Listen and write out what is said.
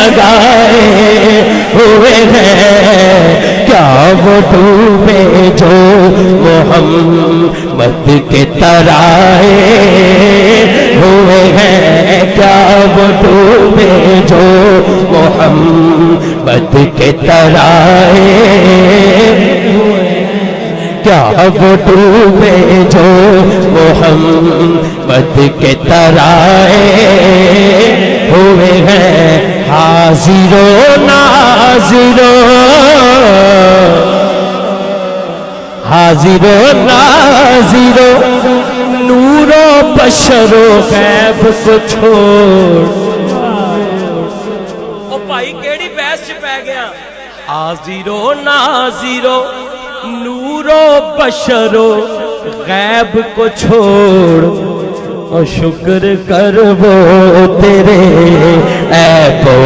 लगाए हुए हैं, क्या वो डूबे जो मोहम्मद के तराए हुए हैं, क्या वो डूबे जो मोहम्मद के तराए हुए हैं, क्या वो डूबे जो मोहम्मद के तराए हुए हैं। हाजिरो नाजिरो, हाजिरो नाजिरो, नूरो बशरो गैब को छोड़। ओ भाई केड़ी बहस च पै गया। हाजिरो नाजिरो, नूरो बशरो गैब को छोड़, और शुक्र कर वो तेरे ऐबो